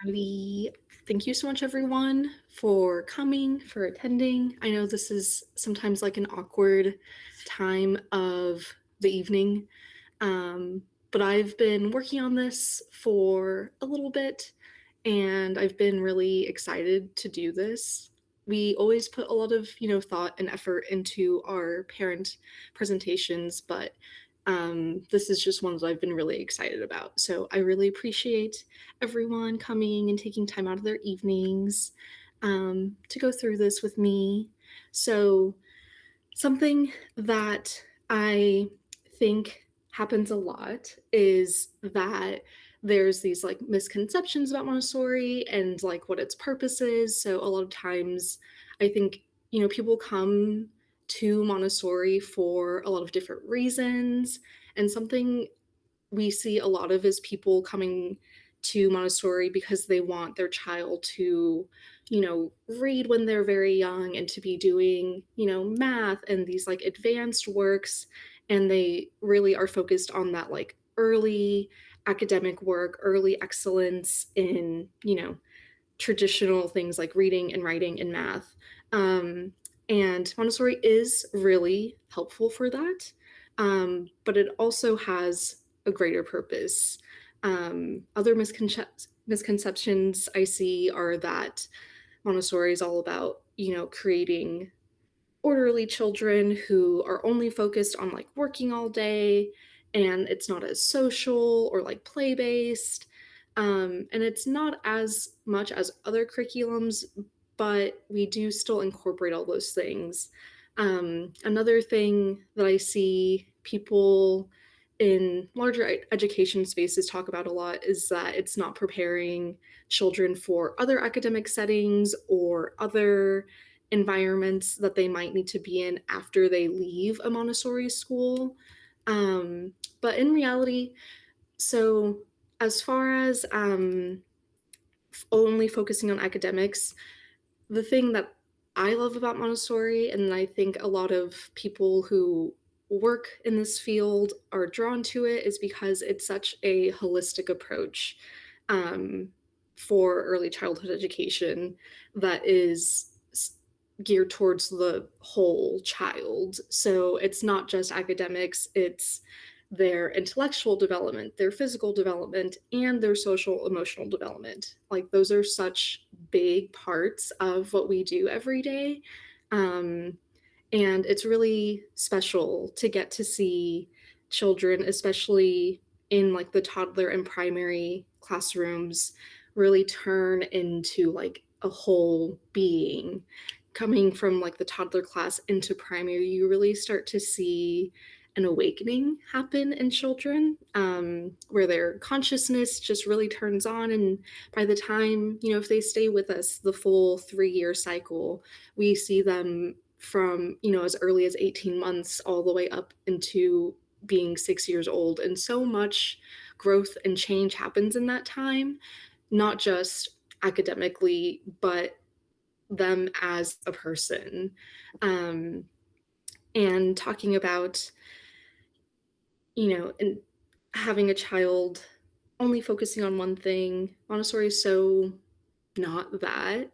Alrighty. Thank you so much, everyone, for coming, for attending. I know this is sometimes like an awkward time of the evening, but I've been working on this for a little bit, and I've been really excited to do this. We always put a lot of, thought and effort into our parent presentations, but this is just one that I've been really excited about. So I really appreciate everyone coming and taking time out of their evenings to go through this with me. So, something that I think happens a lot is that there's these like misconceptions about Montessori and like what its purpose is. So, a lot of times I think, people come to Montessori for a lot of different reasons. And something we see a lot of is people coming to Montessori because they want their child to, read when they're very young and to be doing, math and these like advanced works. And they really are focused on that like early academic work, early excellence in, traditional things like reading and writing and math. And Montessori is really helpful for that, but it also has a greater purpose. Other misconceptions I see are that Montessori is all about, creating orderly children who are only focused on like working all day, and it's not as social or like play based. And it's not as much as other curriculums, but we do still incorporate all those things. Another thing that I see people in larger education spaces talk about a lot is that it's not preparing children for other academic settings or other environments that they might need to be in after they leave a Montessori school. But in reality, so as far as only focusing on academics, the thing that I love about Montessori, and I think a lot of people who work in this field are drawn to it, is because it's such a holistic approach um, for early childhood education that is geared towards the whole child. So it's not just academics, it's their intellectual development, their physical development, and their social emotional development. Like those are such big parts of what we do every day. Um, and it's really special to get to see children, especially in like the toddler and primary classrooms, really turn into like a whole being. Coming from like the toddler class into primary, you really start to see an awakening happen in children, where their consciousness just really turns on. And by the time, if they stay with us the full 3-year cycle, we see them from, as early as 18 months all the way up into being 6 years old. And so much growth and change happens in that time, not just academically, but them as a person. Um, and talking about, and having a child only focusing on one thing, Montessori is so not that.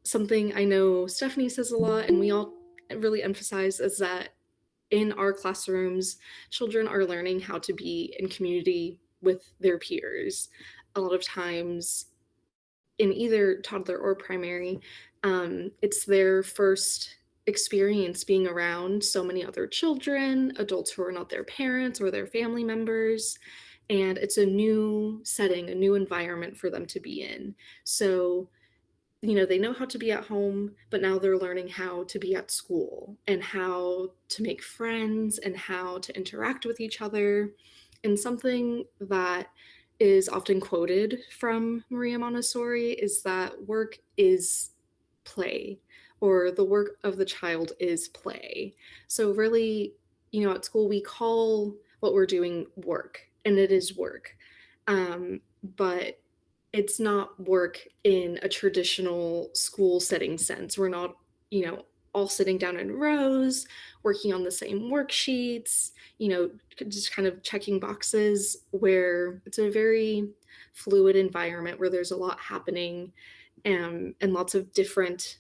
Something I know Stephanie says a lot, and we all really emphasize, is that in our classrooms, children are learning how to be in community with their peers. A lot of times, in either toddler or primary, it's their first experience being around so many other children, adults who are not their parents or their family members. And it's a new setting, a new environment for them to be in. So, they know how to be at home, but now they're learning how to be at school and how to make friends and how to interact with each other. And something that is often quoted from Maria Montessori is that work is play, or the work of the child is play. So, really, at school, we call what we're doing work, and it is work. But it's not work in a traditional school setting sense. We're not, all sitting down in rows, working on the same worksheets, just kind of checking boxes, where it's a very fluid environment where there's a lot happening, and lots of different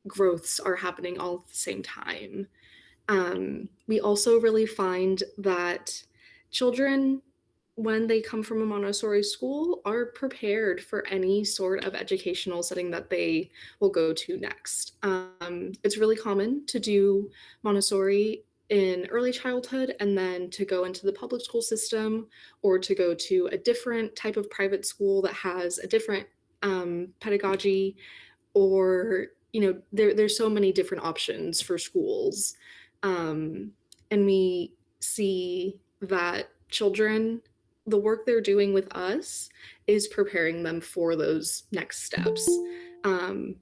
growths are happening all at the same time. We also really find that children, when they come from a Montessori school, are prepared for any sort of educational setting that they will go to next. It's really common to do Montessori in early childhood and then to go into the public school system, or to go to a different type of private school that has a different pedagogy, or there's so many different options for schools. um, and we see that children, the work they're doing with us is preparing them for those next steps.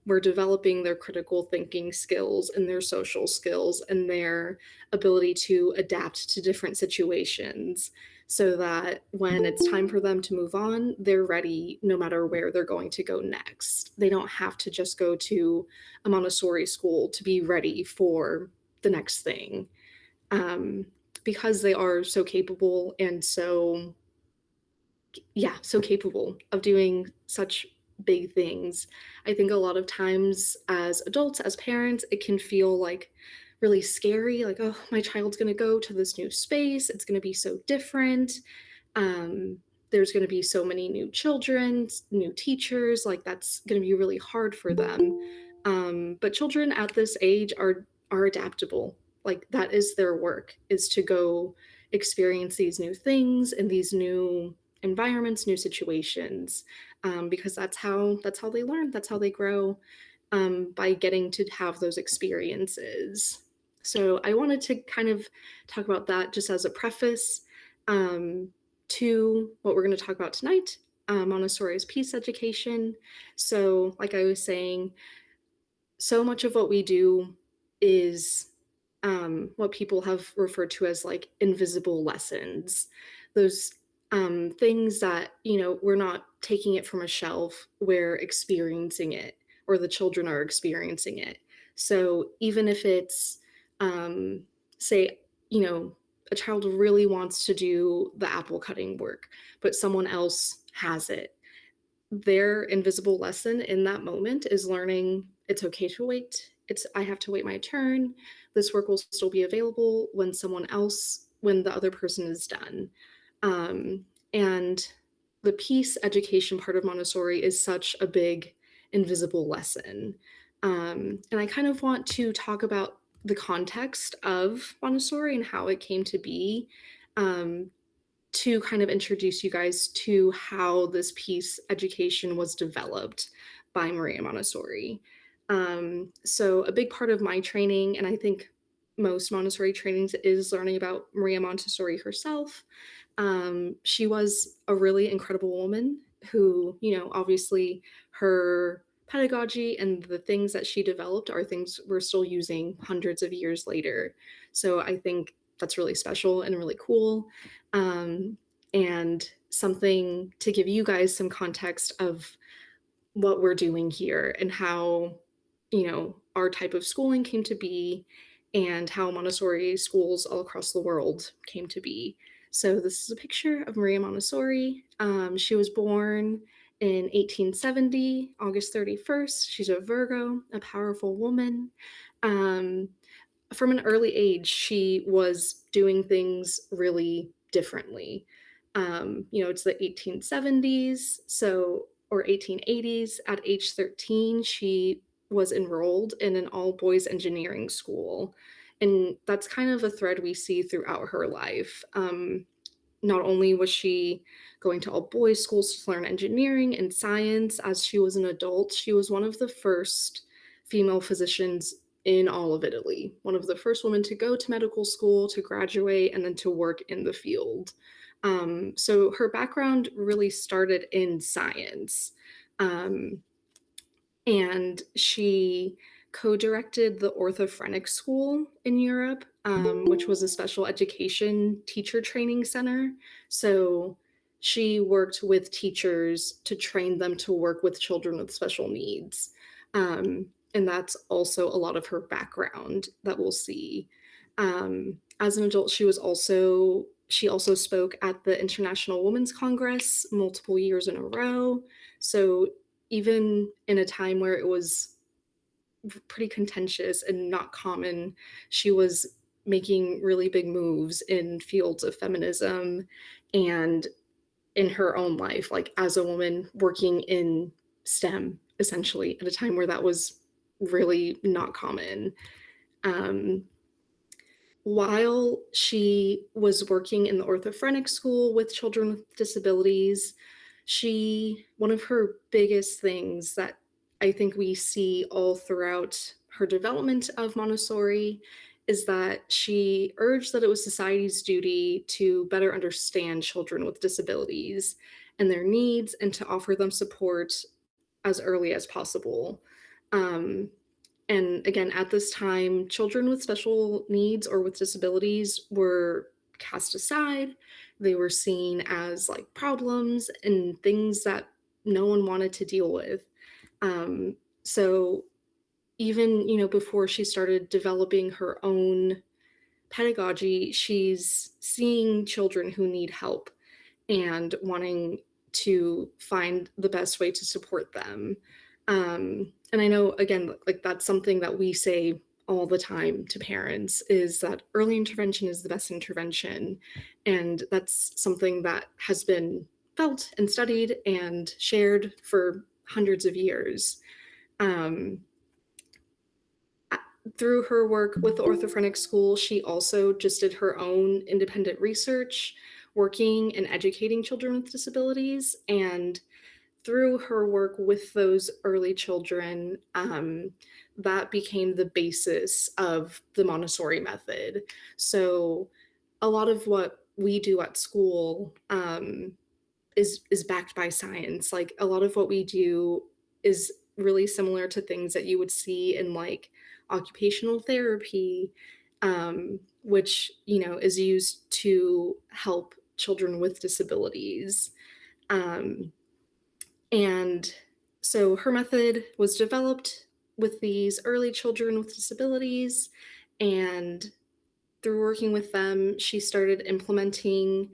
We're developing their critical thinking skills and their social skills and their ability to adapt to different situations, so that when it's time for them to move on, they're ready no matter where they're going to go next. They don't have to just go to a Montessori school to be ready for the next thing, um, because they are so capable and so capable of doing such big things. I think a lot of times as adults, as parents, it can feel like really scary, like, oh, my child's going to go to this new space. It's going to be so different. um, there's going to be so many new children, new teachers, like that's going to be really hard for them. But children at this age are adaptable. Like that is their work, is to go experience these new things and these new environments, new situations, because that's how they learn, that's how they grow, by getting to have those experiences. So I wanted to kind of talk about that just as a preface, um, to what we're going to talk about tonight. Montessori is peace education. So, like I was saying, so much of what we do is what people have referred to as like invisible lessons. Those things that, we're not taking it from a shelf, we're experiencing it, or the children are experiencing it. So even if it's, say, a child really wants to do the apple cutting work, but someone else has it, their invisible lesson in that moment is learning it's okay to wait. I have to wait my turn. This work will still be available when the other person is done. And the peace education part of Montessori is such a big invisible lesson. And I kind of want to talk about the context of Montessori and how it came to be, um, to kind of introduce you guys to how this peace education was developed by Maria Montessori. So a big part of my training, and I think most Montessori trainings, is learning about Maria Montessori herself. She was a really incredible woman who, obviously her pedagogy and the things that she developed are things we're still using hundreds of years later. So I think that's really special and really cool. Um, and something to give you guys some context of what we're doing here and how, our type of schooling came to be, and how Montessori schools all across the world came to be. So this is a picture of Maria Montessori. She was born in 1870, August 31st. She's a Virgo, a powerful woman. Um, from an early age, she was doing things really differently. It's the 1870s, or 1880s. At age 13, she was enrolled in an all boys engineering school. And that's kind of a thread we see throughout her life. Not only was she going to all boys schools to learn engineering and science as she was an adult, she was one of the first female physicians in all of Italy, one of the first women to go to medical school, to graduate, and then to work in the field. So her background really started in science. Um, and she co-directed the Orthophrenic School in Europe, which was a special education teacher training center. So she worked with teachers to train them to work with children with special needs. And that's also a lot of her background that we'll see. As an adult, she also spoke at the International Women's Congress multiple years in a row. So even in a time where it was pretty contentious and not common, she was making really big moves in fields of feminism and in her own life, like as a woman working in STEM, essentially, at a time where that was really not common. Um, while she was working in the orthophrenic school with children with disabilities, one of her biggest things that I think we see all throughout her development of Montessori is that she urged that it was society's duty to better understand children with disabilities and their needs and to offer them support as early as possible. Um, and again, at this time, children with special needs or with disabilities were cast aside. They were seen as like problems and things that no one wanted to deal with. So even, before she started developing her own pedagogy, she's seeing children who need help and wanting to find the best way to support them. And I know, again, like that's something that we say all the time to parents is that early intervention is the best intervention. And that's something that has been felt and studied and shared for hundreds of years. Um, Through her work with the orthophrenic school, she also just did her own independent research, working and educating children with disabilities. And through her work with those early children, that became the basis of the Montessori method. So a lot of what we do at school is backed by science. Like a lot of what we do is really similar to things that you would see in like occupational therapy, which is used to help children with disabilities. Um, and so her method was developed with these early children with disabilities, and through working with them, she started implementing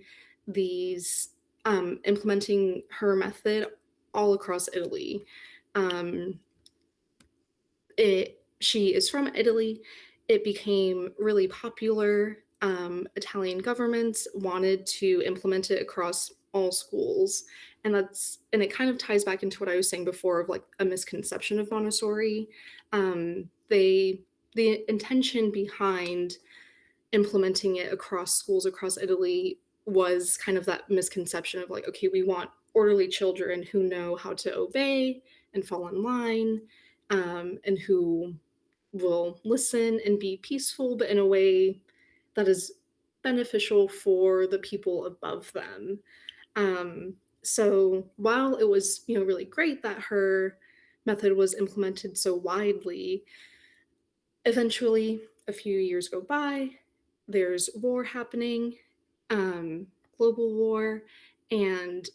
her method all across Italy. Um, she is from Italy. It became really popular. Italian governments wanted to implement it across all schools, and it kind of ties back into what I was saying before of like a misconception of Montessori. The intention behind implementing it across schools across Italy was kind of that misconception of like, okay, we want orderly children who know how to obey and fall in line, and who will listen and be peaceful, but in a way that is beneficial for the people above them. So while it was, really great that her method was implemented so widely, eventually a few years go by, there's war happening, global war, and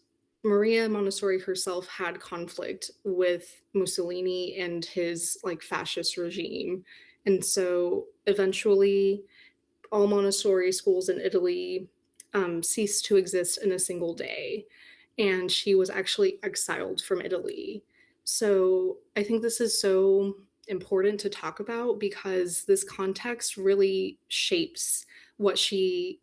Maria Montessori herself had conflict with Mussolini and his like fascist regime. And so eventually all Montessori schools in Italy ceased to exist in a single day. And she was actually exiled from Italy. So I think this is so important to talk about because this context really shapes what she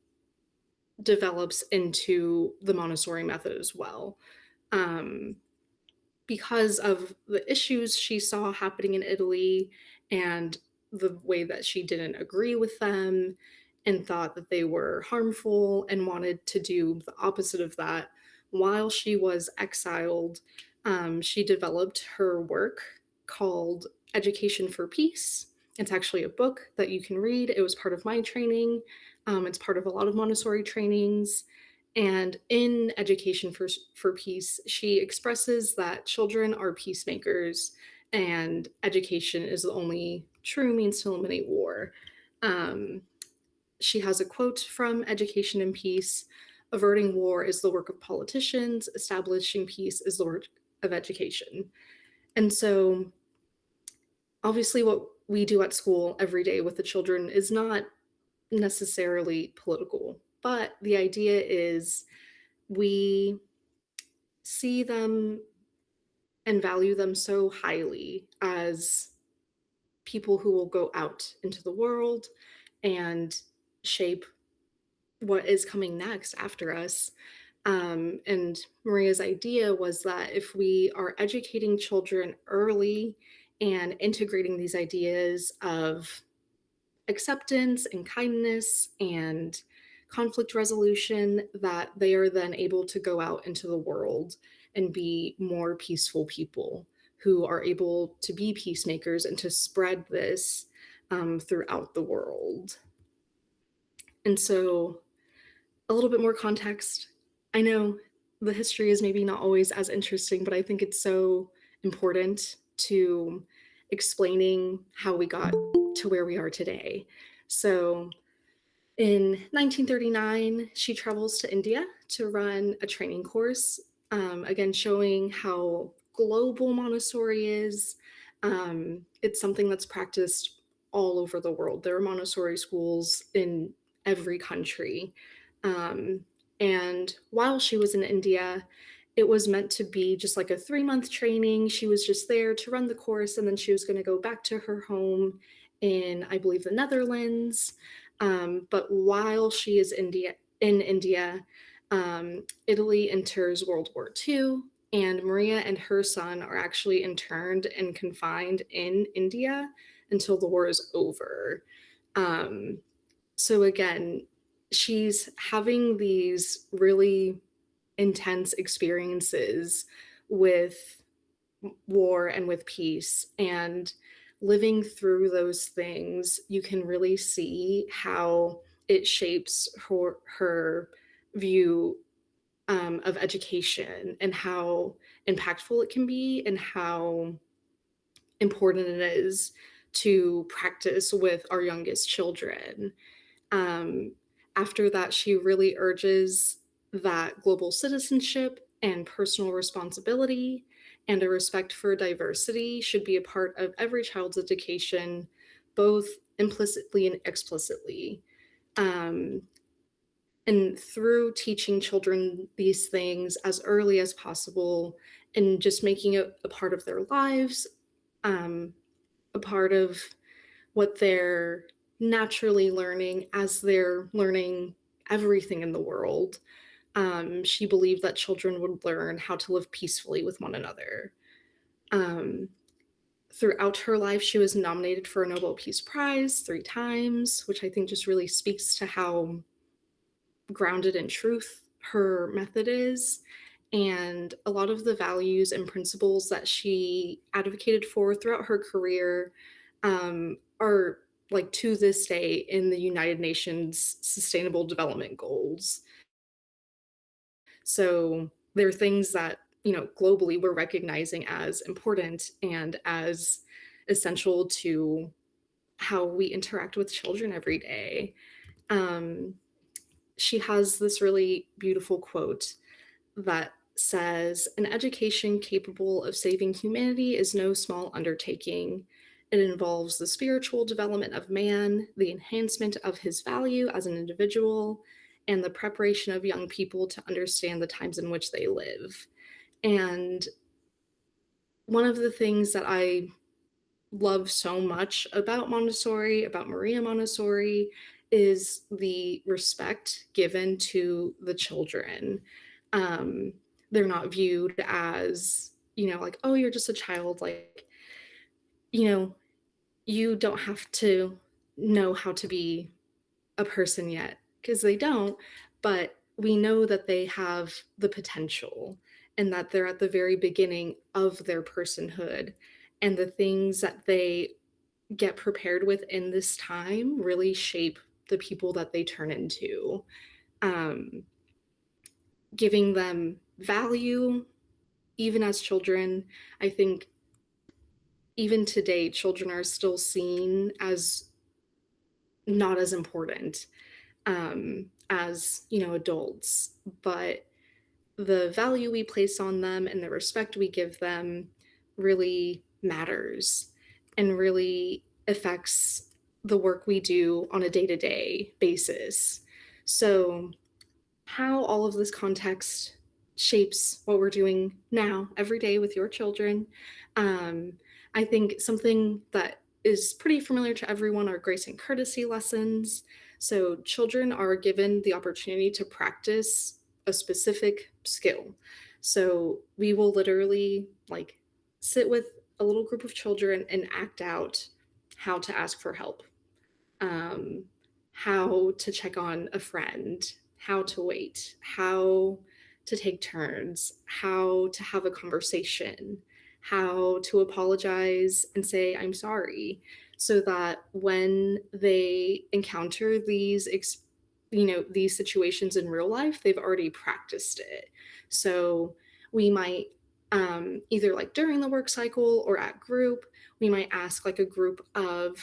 develops into the Montessori method as well. Um, because of the issues she saw happening in Italy and the way that she didn't agree with them and thought that they were harmful and wanted to do the opposite of that. While she was exiled, she developed her work called Education for Peace. It's actually a book that you can read. It was part of my training. It's part of a lot of Montessori trainings. And in Education for Peace, she expresses that children are peacemakers and education is the only true means to eliminate war. Um, she has a quote from Education and Peace: averting war is the work of politicians, establishing peace is the work of education. And so obviously what we do at school every day with the children is not necessarily political, but the idea is we see them and value them so highly as people who will go out into the world and shape what is coming next after us. And Maria's idea was that if we are educating children early and integrating these ideas of acceptance and kindness and conflict resolution, that they are then able to go out into the world and be more peaceful people who are able to be peacemakers and to spread this throughout the world. And so, a little bit more context. I know the history is maybe not always as interesting, but I think it's so important to explaining how we got to where we are today. So, in 1939, she travels to India to run a training course, again, showing how global Montessori is. It's something that's practiced all over the world. There are Montessori schools in every country. Um, and while she was in India, it was meant to be just like a 3-month training. She was just there to run the course, and then she was going to go back to her home in, I believe, the Netherlands. But while she is in India, Italy enters World War II, and Maria and her son are actually interned and confined in India until the war is over. Um, so again, she's having these really intense experiences with war and with peace, and living through those things, you can really see how it shapes her view of education and how impactful it can be and how important it is to practice with our youngest children. um, After that, she really urges that global citizenship and personal responsibility and a respect for diversity should be a part of every child's education, both implicitly and explicitly. Um, and through teaching children these things as early as possible and just making it a part of their lives, um, a part of what they're naturally learning as they're learning everything in the world. She believed that children would learn how to live peacefully with one another. Um, Throughout her life, she was nominated for a Nobel Peace Prize 3 times, which I think just really speaks to how grounded in truth her method is. And a lot of the values and principles that she advocated for throughout her career are like to this day in the United Nations Sustainable Development Goals. So there are things that, globally we're recognizing as important and as essential to how we interact with children every day. Um, she has this really beautiful quote that says, "An education capable of saving humanity is no small undertaking. It involves the spiritual development of man, the enhancement of his value as an individual, and the preparation of young people to understand the times in which they live." And one of the things that I love so much about Montessori, about Maria Montessori, is the respect given to the children. Um, they're not viewed as, like, oh, you're just a child. Like, you know, you don't have to know how to be a person yet, because they don't. But we know that they have the potential and that they're at the very beginning of their personhood. And the things that they get prepared with in this time really shape the people that they turn into. Um, Giving them value, even as children, I think even today, children are still seen as not as important as, adults. But the value we place on them and the respect we give them really matters. and really affects the work we do on a day-to-day basis. So how all of this context shapes what we're doing now every day with your children. Um, I think something that is pretty familiar to everyone are grace and courtesy lessons. So children are given the opportunity to practice a specific skill. So we will literally like sit with a little group of children and act out how to ask for help, um, how to check on a friend, how to wait, how to take turns, how to have a conversation, how to apologize and say, I'm sorry, so that when they encounter these situations in real life, they've already practiced it. So we might either like during the work cycle or at group, we might ask like a group of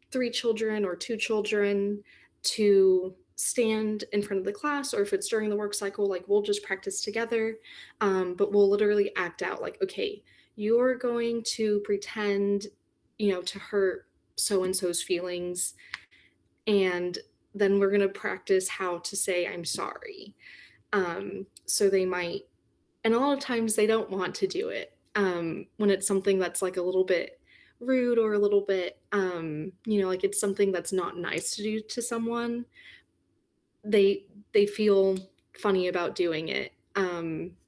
three children or two children to stand in front of the class, or if it's during the work cycle, like we'll just practice together. But we'll literally act out like, okay, you're going to pretend, to hurt so and so's feelings, and then we're going to practice how to say I'm sorry. So they might, and a lot of times they don't want to do it, when it's something that's like a little bit rude or a little bit, like it's something that's not nice to do to someone. They feel funny about doing it.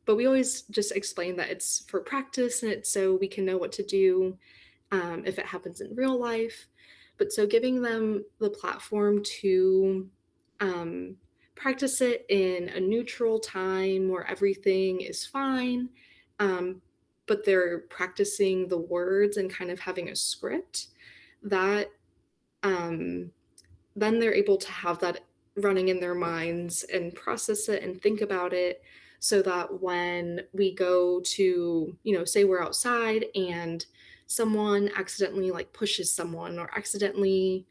But we always just explain that it's for practice and it's so we can know what to do, if it happens in real life. But so giving them the platform to, um, practice it in a neutral time where everything is fine, um, but they're practicing the words and kind of having a script that, um, then they're able to have that running in their minds and process it and think about it, so that when we go to, say we're outside and someone accidentally like pushes someone or accidentally,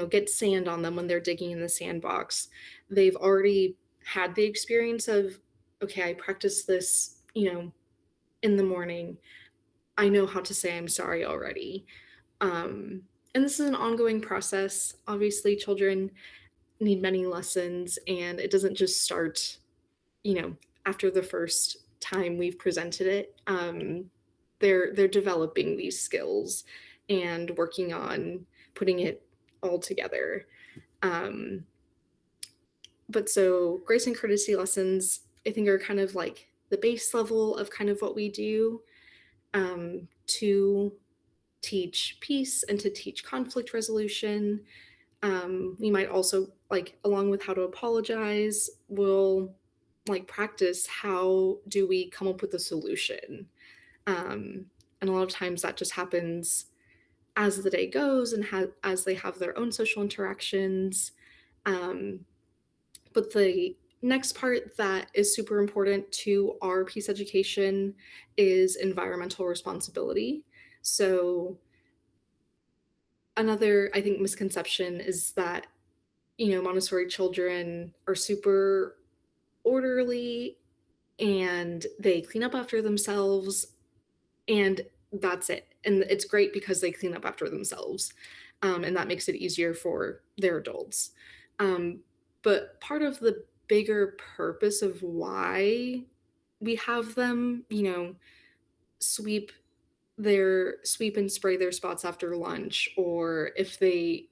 gets sand on them when they're digging in the sandbox, they've already had the experience of, okay, I practiced this, in the morning. I know how to say I'm sorry already. Um, and this is an ongoing process. Obviously, children need many lessons, and it doesn't just start, you know, after the first time we've presented it. They're developing these skills and working on putting it all together. Um, but so grace and courtesy lessons, I think, are kind of like the base level of kind of what we do, to teach peace and to teach conflict resolution. We might also, like, along with how to apologize, we'll like practice how do we come up with a solution. Um, and a lot of times that just happens as the day goes and as they have their own social interactions. Um, but the next part that is super important to our peace education is environmental responsibility. So another, I think, misconception is that, Montessori children are super orderly and they clean up after themselves, and that's it. And it's great because they clean up after themselves, and that makes it easier for their adults. Um, but part of the bigger purpose of why we have them, sweep sweep and spray their spots after lunch, or if they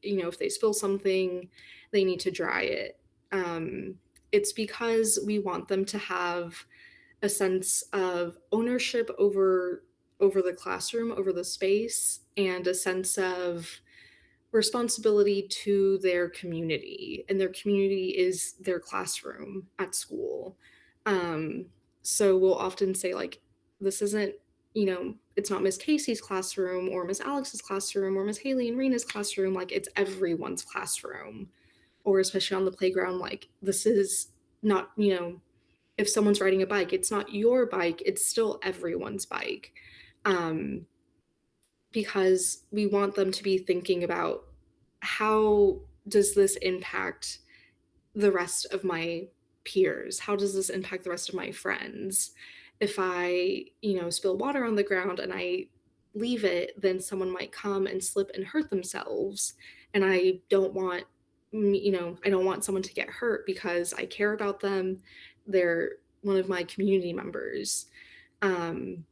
spill something, they need to dry it. Um, it's because we want them to have a sense of ownership over the classroom, over the space, and a sense of responsibility to their community, and their community is their classroom at school. Um, so we'll often say, like, this isn't, it's not Miss Casey's classroom or Miss Alex's classroom or Miss Haley and Rena's classroom. Like, it's everyone's classroom. Or especially on the playground, like, this is not, if someone's riding a bike, it's not your bike, it's still everyone's bike. Um, because we want them to be thinking about, how does this impact the rest of my peers? How does this impact the rest of my friends? If I, spill water on the ground and I leave it, then someone might come and slip and hurt themselves. And I don't want, I don't want someone to get hurt because I care about them. They're one of my community members. Um,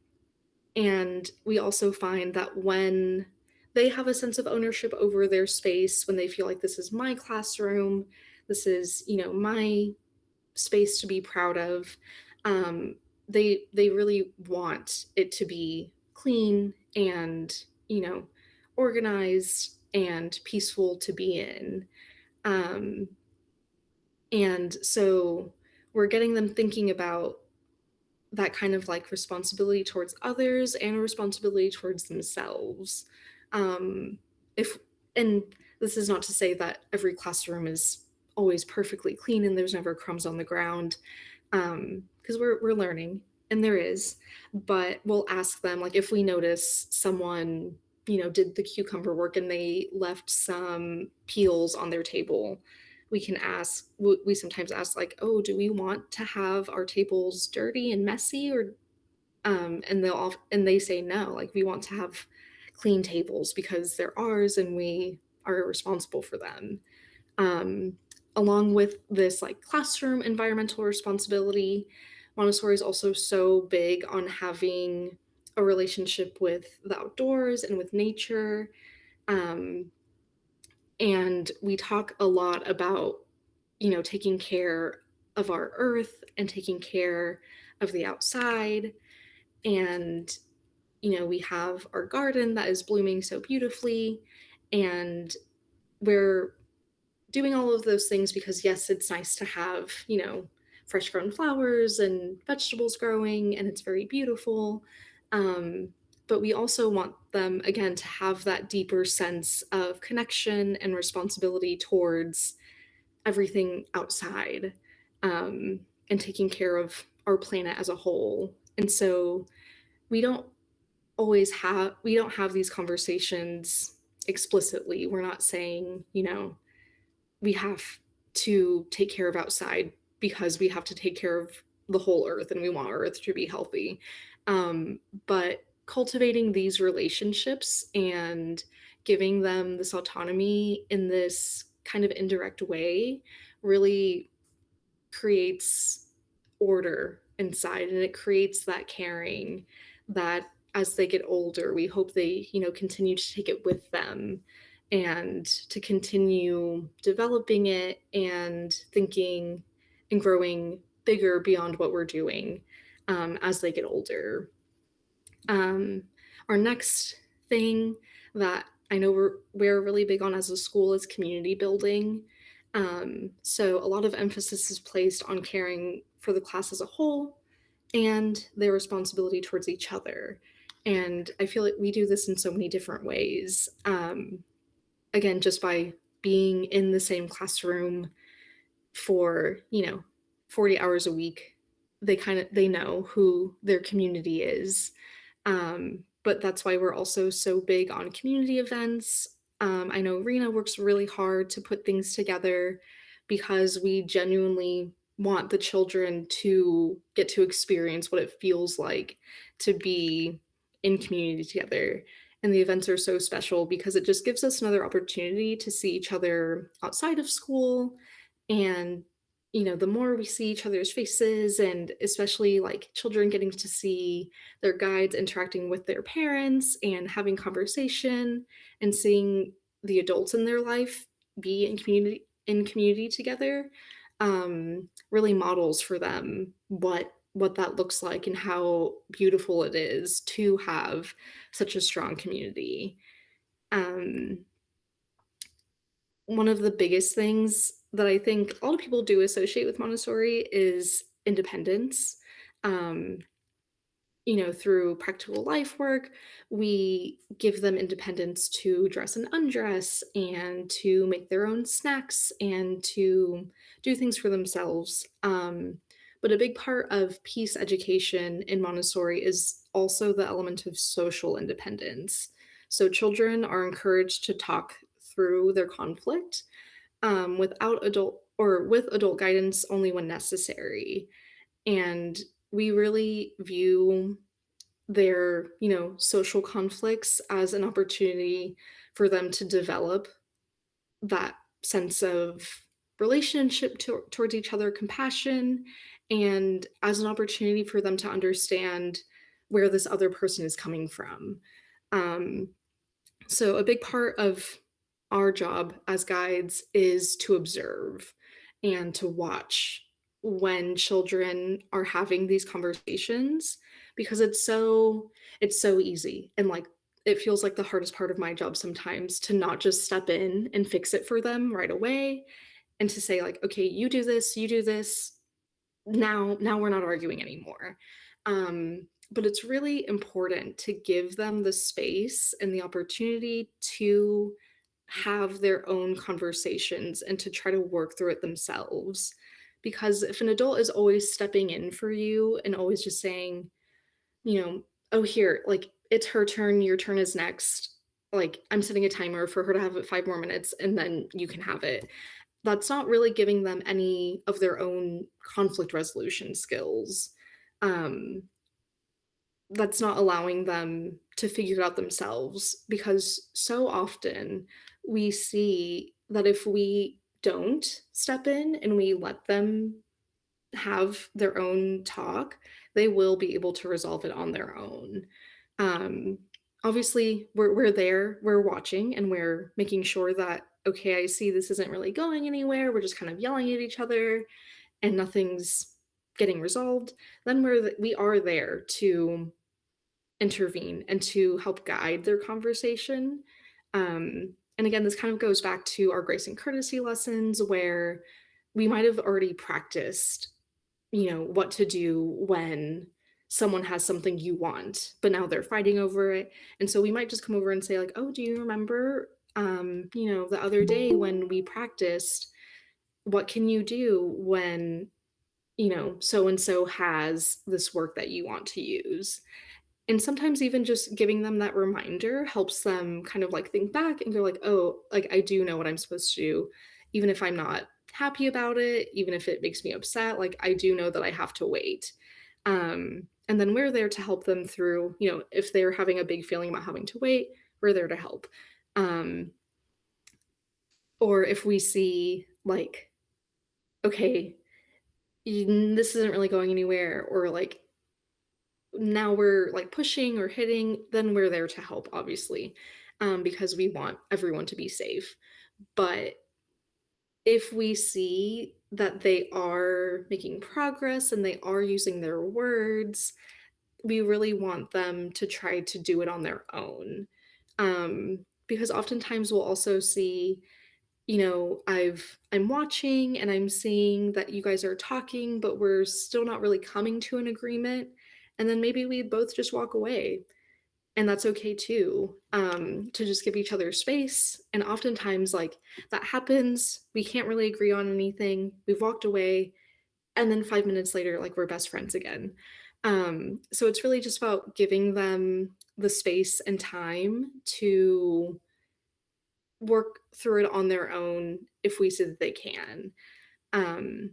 and we also find that when they have a sense of ownership over their space, when they feel like this is my classroom, this is, my space to be proud of, um, they really want it to be clean and, organized and peaceful to be in. Um, and so we're getting them thinking about that kind of like responsibility towards others and a responsibility towards themselves. If and this is not to say that every classroom is always perfectly clean and there's never crumbs on the ground, because we're learning and there is, but we'll ask them like if we notice someone did the cucumber work and they left some peels on their table, we sometimes ask like, oh, do we want to have our tables dirty and messy, or and they say no, like we want to have clean tables because they're ours and we are responsible for them. um, Along with this like classroom environmental responsibility, Montessori is also so big on having a relationship with the outdoors and with nature. um, and we talk a lot about taking care of our earth and taking care of the outside. And we have our garden that is blooming so beautifully, and we're doing all of those things because yes, it's nice to have fresh grown flowers and vegetables growing, and it's very beautiful. But we also want them again to have that deeper sense of connection and responsibility towards everything outside, and taking care of our planet as a whole. And so we don't we don't have these conversations explicitly. We're not saying, we have to take care of outside because we have to take care of the whole earth and we want our earth to be healthy. But cultivating these relationships and giving them this autonomy in this kind of indirect way really creates order inside, and it creates that caring that as they get older we hope they continue to take it with them and to continue developing it and thinking and growing bigger beyond what we're doing, as they get older. um, our next thing that I know we're really big on as a school is community building. So a lot of emphasis is placed on caring for the class as a whole and their responsibility towards each other. And I feel like we do this in so many different ways. Again, just by being in the same classroom for 40 hours a week, they know who their community is. But that's why we're also so big on community events. I know Rena works really hard to put things together because we genuinely want the children to get to experience what it feels like to be in community together. And the events are so special because it just gives us another opportunity to see each other outside of school. And the more we see each other's faces, and especially like children getting to see their guides interacting with their parents and having conversation and seeing the adults in their life be in community together, really models for them what that looks like and how beautiful it is to have such a strong community. um, One of the biggest things that I think a lot of people do associate with Montessori is independence. Um, through practical life work, we give them independence to dress and undress and to make their own snacks and to do things for themselves. But a big part of peace education in Montessori is also the element of social independence. So children are encouraged to talk through their conflict, without adult or with adult guidance only when necessary. And we really view their, social conflicts as an opportunity for them to develop that sense of relationship towards each other, compassion, and as an opportunity for them to understand where this other person is coming from. Um, so, a big part of our job as guides is to observe and to watch when children are having these conversations because it's so easy and like it feels like the hardest part of my job sometimes to not just step in and fix it for them right away and to say like okay you do this now we're not arguing anymore. But it's really important to give them the space and the opportunity to have their own conversations and to try to work through it themselves. Because if an adult is always stepping in for you and always just saying, oh, here, like it's her turn, your turn is next. Like I'm setting a timer for her to have it 5 more minutes and then you can have it. That's not really giving them any of their own conflict resolution skills. Um, that's not allowing them to figure it out themselves because so often we see that if we don't step in and we let them have their own talk, they will be able to resolve it on their own. Um, Obviously, we're there, we're watching, and we're making sure that okay, I see this isn't really going anywhere. We're just kind of yelling at each other, and nothing's getting resolved. Then we are there to intervene and to help guide their conversation. And again, this kind of goes back to our grace and courtesy lessons where we might have already practiced what to do when someone has something you want, but now they're fighting over it. And so we might just come over and say, like, oh, do you remember, the other day when we practiced, what can you do when, so and so has this work that you want to use? And sometimes even just giving them that reminder helps them kind of like think back and go like, "Oh, like I do know what I'm supposed to do, even if I'm not happy about it, even if it makes me upset, like I do know that I have to wait." And then we're there to help them through, if they're having a big feeling about having to wait, we're there to help. Um, or if we see like, okay, this isn't really going anywhere, or like now we're like pushing or hitting, then we're there to help, obviously, because we want everyone to be safe. But if we see that they are making progress and they are using their words, we really want them to try to do it on their own. Because oftentimes we'll also see, I'm watching and I'm seeing that you guys are talking, but we're still not really coming to an agreement. And then maybe we both just walk away. And that's okay too, to just give each other space. And oftentimes, like that happens, we can't really agree on anything. We've walked away, and then 5 minutes later, like we're best friends again. So it's really just about giving them the space and time to work through it on their own if we see that they can. Um,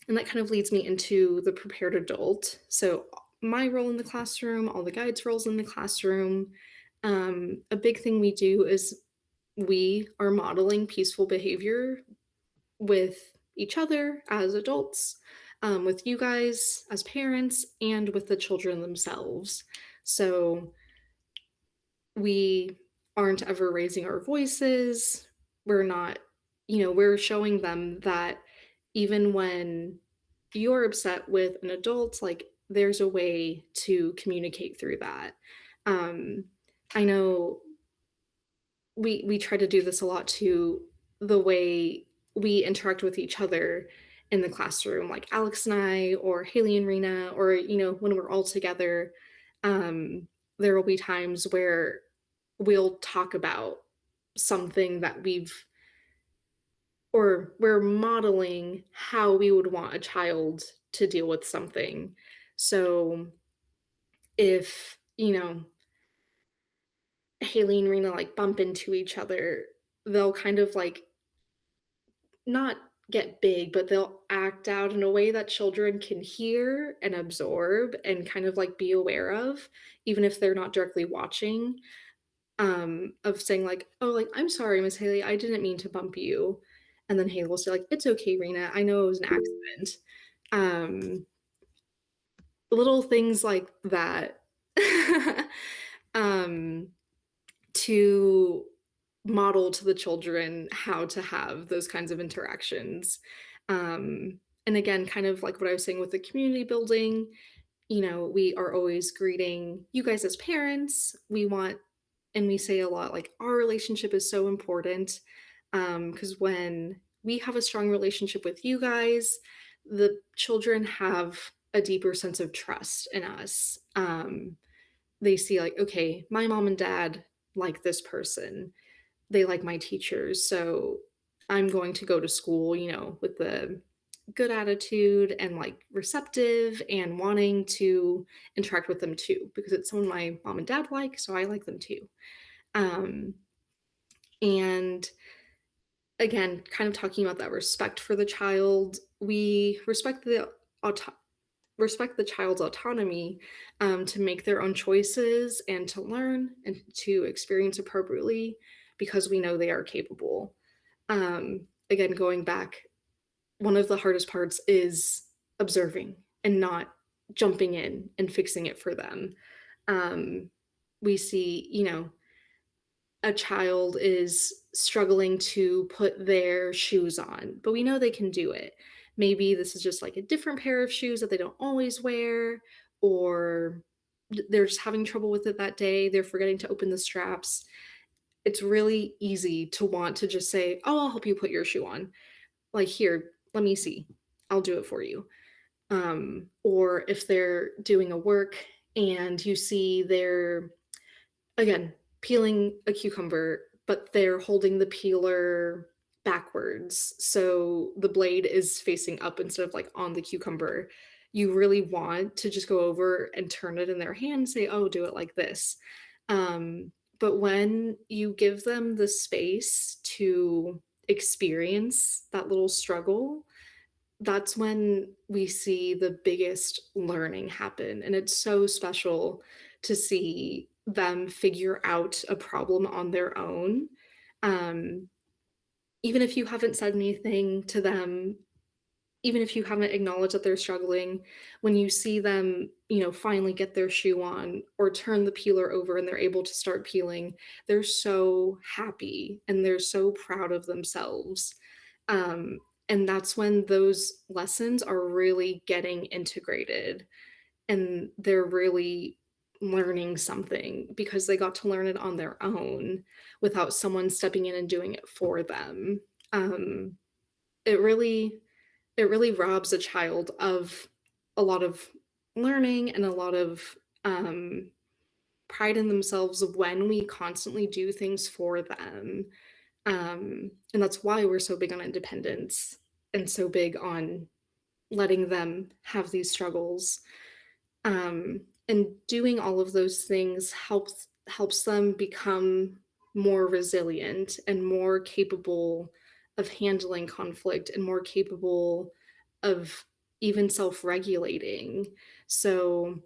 and that kind of leads me into the prepared adult. So my role in the classroom, all the guides' roles in the classroom. A big thing we do is we are modeling peaceful behavior with each other as adults, with you guys as parents, and with the children themselves. So we aren't ever raising our voices. We're not, we're showing them that even when you're upset with an adult, like there's a way to communicate through that. Um, I know we try to do this a lot too, the way we interact with each other in the classroom, like Alex and I, or Haley and Rena, or when we're all together. Um, there will be times where we'll talk about something that we're modeling how we would want a child to deal with something. So if, Haley and Rena like bump into each other, they'll kind of like not get big, but they'll act out in a way that children can hear and absorb and kind of, like, be aware of, even if they're not directly watching, of saying, like, "Oh, like, I'm sorry, Miss Haley, I didn't mean to bump you." And then Haley will say, like, "It's okay, Rena, I know it was an accident." Um, little things like that. Um, to model to the children how to have those kinds of interactions. And again, kind of like what I was saying with the community building, we are always greeting you guys as parents. And we say a lot like our relationship is so important because when we have a strong relationship with you guys, the children have a deeper sense of trust in us. They see, like, okay, my mom and dad like this person, they like my teachers, so I'm going to go to school, with the good attitude and like receptive and wanting to interact with them too, because it's someone my mom and dad like, so I like them too. Um, and again, kind of talking about that respect for the child, we auto- respect the child's autonomy to make their own choices and to learn and to experience appropriately because we know they are capable. Again, going back, one of the hardest parts is observing and not jumping in and fixing it for them. Um, we see, a child is struggling to put their shoes on, but we know they can do it. Maybe this is just like a different pair of shoes that they don't always wear, or they're just having trouble with it that day. They're forgetting to open the straps. It's really easy to want to just say, "Oh, I'll help you put your shoe on." Like, "Here, let me see. I'll do it for you." Or if they're doing a work and you see they're, again, peeling a cucumber, but they're holding the peeler backwards, so the blade is facing up instead of, like, on the cucumber. You really want to just go over and turn it in their hand and say, "Oh, do it like this." But when you give them the space to experience that little struggle, that's when we see the biggest learning happen, and it's so special to see them figure out a problem on their own. Um, even if you haven't said anything to them, even if you haven't acknowledged that they're struggling, when you see them, finally get their shoe on or turn the peeler over and they're able to start peeling, they're so happy and they're so proud of themselves. Um, and that's when those lessons are really getting integrated and they're really learning something because they got to learn it on their own without someone stepping in and doing it for them. Um, it really it really robs a child of a lot of learning and a lot of pride in themselves when we constantly do things for them. And that's why we're so big on independence and so big on letting them have these struggles. And doing all of those things helps them become more resilient and more capable of handling conflict and more capable of even self-regulating. So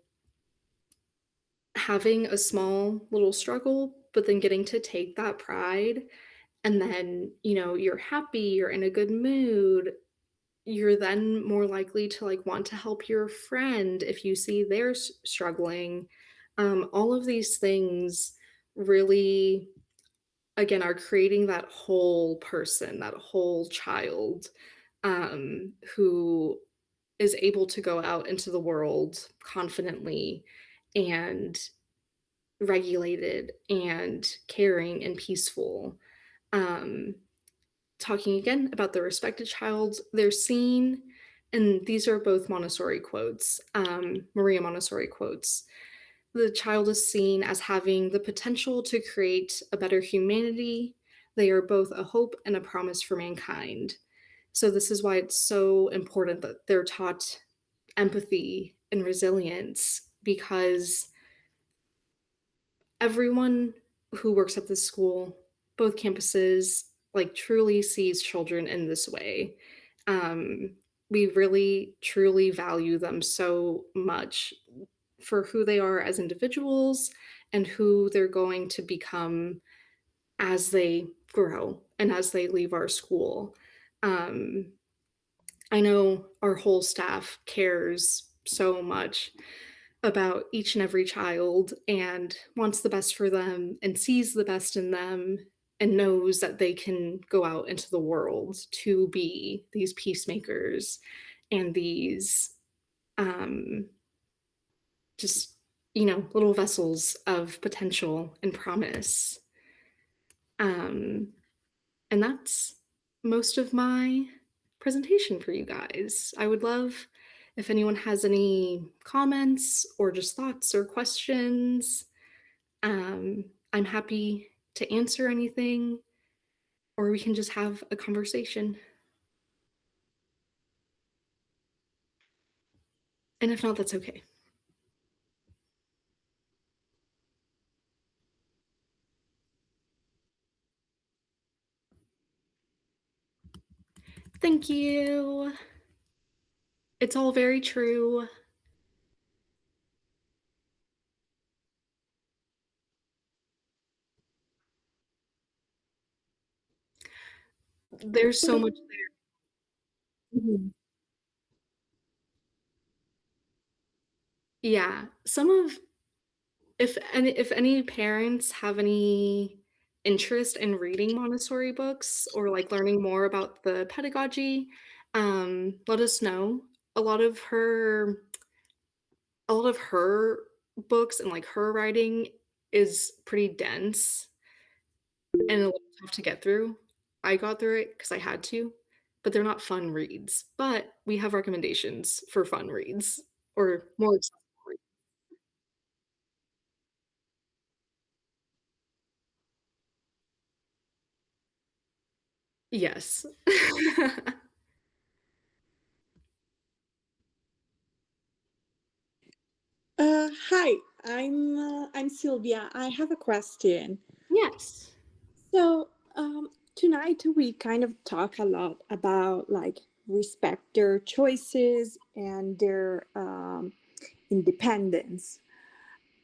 having a small little struggle, but then getting to take that pride and then, you're happy, you're in a good mood, you're then more likely to, like, want to help your friend if you see they're struggling. All of these things really, again, are creating that whole person, that whole child, who is able to go out into the world confidently and regulated and caring and peaceful. Um, Talking again about the respected child, they're seen, and these are both Montessori quotes, Maria Montessori quotes. The child is seen as having the potential to create a better humanity. They are both a hope and a promise for mankind. So, this is why it's so important that they're taught empathy and resilience because everyone who works at this school, both campuses, like, truly sees children in this way. Um, we really truly value them so much for who they are as individuals and who they're going to become as they grow and as they leave our school. Um, I know our whole staff cares so much about each and every child and wants the best for them and sees the best in them and knows that they can go out into the world to be these peacemakers and these um, just, little vessels of potential and promise. Um, and that's most of my presentation for you guys. I would love if anyone has any comments or just thoughts or questions. I'm happy to answer anything, or we can just have a conversation. And if not, that's okay. Thank you. It's all very true. There's so much there. Mhm. Yeah. Some of if any parents have any interest in reading Montessori books or, like, learning more about the pedagogy, let us know. A lot of her a lot of her books and, like, her writing is pretty dense and a little tough to get through. I got through it because I had to, but they're not fun reads. But we have recommendations for fun reads or more accessible reads. Yes. Hi, I'm Sylvia. I have a question. Yes. So tonight we kind of talk a lot about like respect their choices and their independence,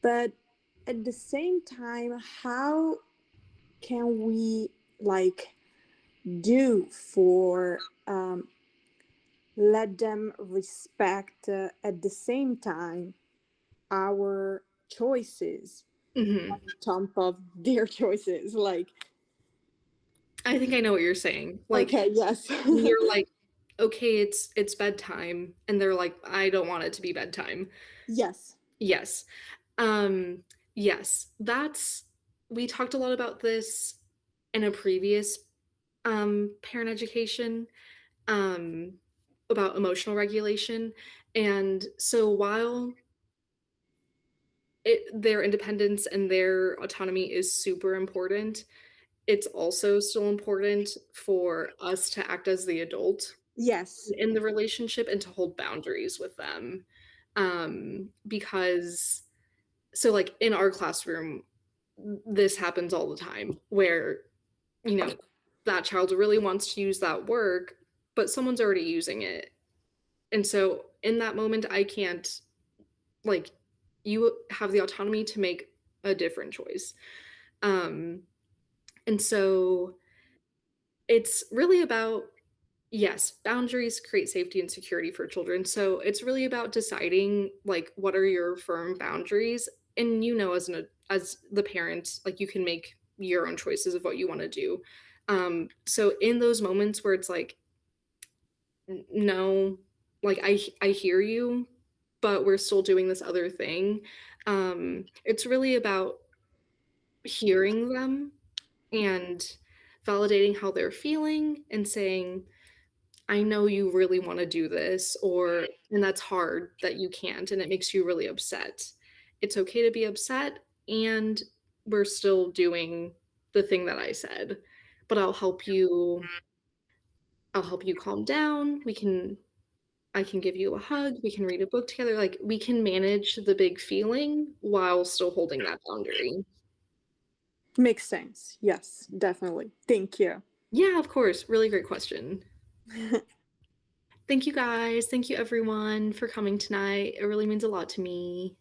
but at the same time, how can we like do for let them respect at the same time our choices Mhm. on top of their choices? Like, I think I know what you're saying. Like, okay, yes. when you're like, "Okay, it's bedtime," and they're like, "I don't want it to be bedtime." Yes. Yes. Um, yes, that's we talked a lot about this in a previous, parent education, um, about emotional regulation, and so while their independence and their autonomy is super important, it's also still important for us to act as the adult Yes. in the relationship and to hold boundaries with them. Because so, like, in our classroom, this happens all the time where, you know, that child really wants to use that work, but someone's already using it. And so in that moment, I can't, like, you have the autonomy to make a different choice. Um, and so it's really about yes, boundaries create safety and security for children. So it's really about deciding like what are your firm boundaries and as the parent, like you can make your own choices of what you want to do. So in those moments where it's like no, like I hear you, but we're still doing this other thing. It's really about hearing them and validating how they're feeling and saying I know you really wanna do this and that's hard that you can't, and it makes you really upset. It's okay to be upset, and we're still doing the thing that I said, but I'll help you calm down, I can give you a hug, we can read a book together, like, we can manage the big feeling while still holding that boundary. Makes sense. Yes, definitely. Thank you. Yeah, of course, really great question. Thank you guys. Thank you everyone for coming tonight. It really means a lot to me.